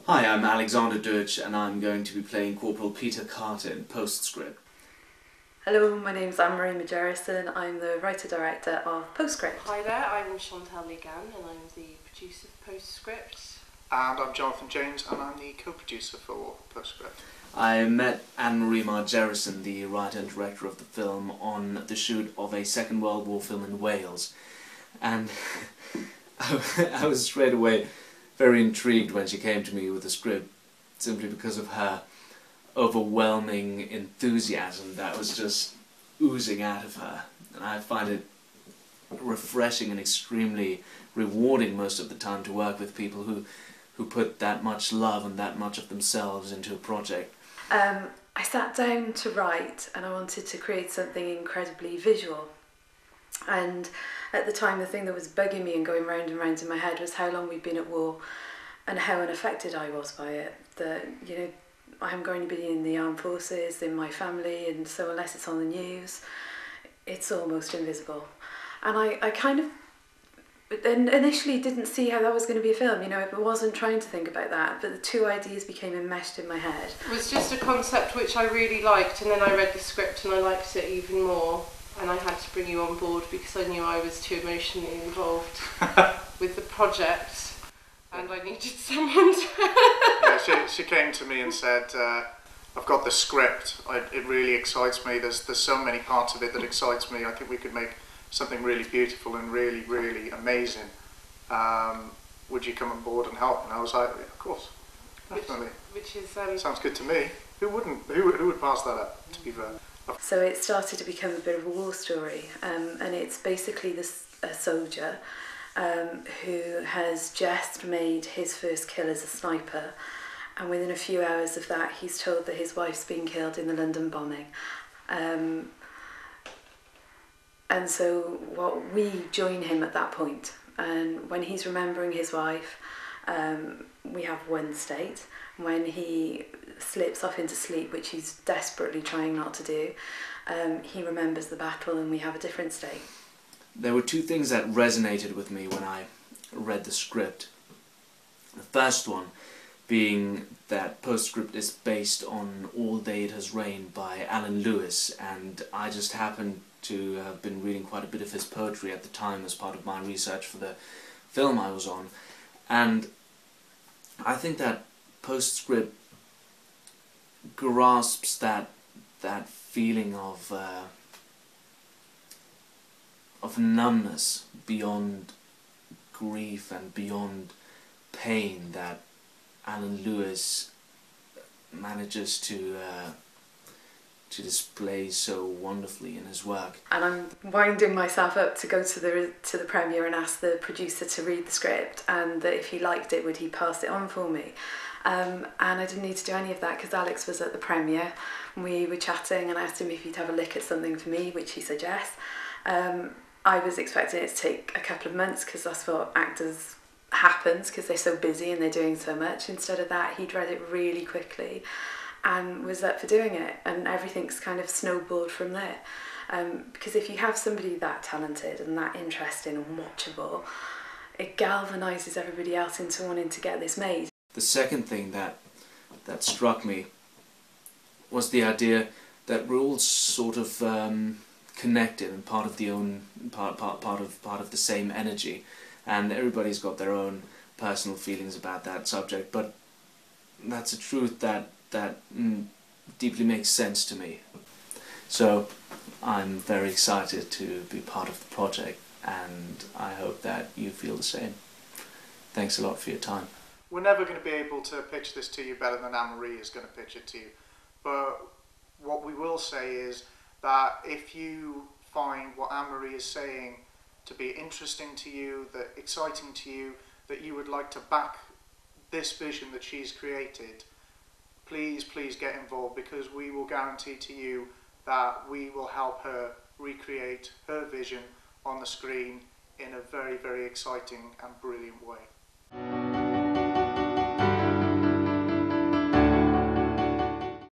Hi, I'm Alexander Deutsch and I'm going to be playing Corporal Peter Carter in Postscript. Hello, my name's Anne-Marie Majerison. I'm the writer-director of Postscript. Hi there, I'm Chantal Ligan and I'm the producer for Postscript. And I'm Jonathan James and I'm the co-producer for Postscript. I met Anne-Marie Majerison, the writer and director of the film, on the shoot of a Second World War film in Wales. And I was straight away very intrigued when she came to me with the script, simply because of her overwhelming enthusiasm that was just oozing out of her. And I find it refreshing and extremely rewarding most of the time to work with people who put that much love and that much of themselves into a project. I sat down to write and I wanted to create something incredibly visual. And at the time the thing that was bugging me and going round and round in my head was how long we'd been at war and how unaffected I was by it. That, you know, I'm going to be in the armed forces, in my family, and so unless it's on the news, it's almost invisible. And I kind of initially didn't see how that was going to be a film, you know, I wasn't trying to think about that, but the two ideas became enmeshed in my head. It was just a concept which I really liked, and then I read the script and I liked it even more, and I had to bring you on board because I knew I was too emotionally involved with the project and I needed someone to... Yeah, she came to me and said, I've got the script, it really excites me, there's so many parts of it that excites me, I think we could make something really beautiful and really, really amazing. Would you come on board and help? And I was like, yeah, of course, definitely. Which is... Sounds good to me. Who wouldn't? Who would pass that up, to be fair? So it started to become a bit of a war story, and it's basically a soldier who has just made his first kill as a sniper, and within a few hours of that he's told that his wife's been killed in the London bombing. And so we join him at that point, and when he's remembering his wife, we have one state. When he slips off into sleep, which he's desperately trying not to do, he remembers the battle and we have a different state. There were two things that resonated with me when I read the script. The first one being that Postscript is based on All Day It Has Rained by Alan Lewis, and I just happened to have been reading quite a bit of his poetry at the time as part of my research for the film I was on, and I think that Postscript grasps that feeling of numbness beyond grief and beyond pain that Alan Lewis manages to display so wonderfully in his work. And I'm winding myself up to go to the premiere and ask the producer to read the script, and that if he liked it, would he pass it on for me. And I didn't need to do any of that because Alex was at the premiere. We were chatting and I asked him if he'd have a look at something for me, which he said yes. I was expecting it to take a couple of months because that's what actors happens because they're so busy and they're doing so much. Instead of that, he'd read it really quickly and was up for doing it, and everything's kind of snowballed from there. Because if you have somebody that talented and that interesting and watchable, it galvanises everybody else into wanting to get this made. The second thing that struck me was the idea that we're all sort of connected and part of the part of the same energy, and everybody's got their own personal feelings about that subject, but that's a truth that deeply makes sense to me. So I'm very excited to be part of the project, and I hope that you feel the same. Thanks a lot for your time. We're never going to be able to pitch this to you better than Anne-Marie is going to pitch it to you. But what we will say is that if you find what Anne-Marie is saying to be interesting to you, that exciting to you, that you would like to back this vision that she's created, please get involved, because we will guarantee to you that we will help her recreate her vision on the screen in a very, very exciting and brilliant way.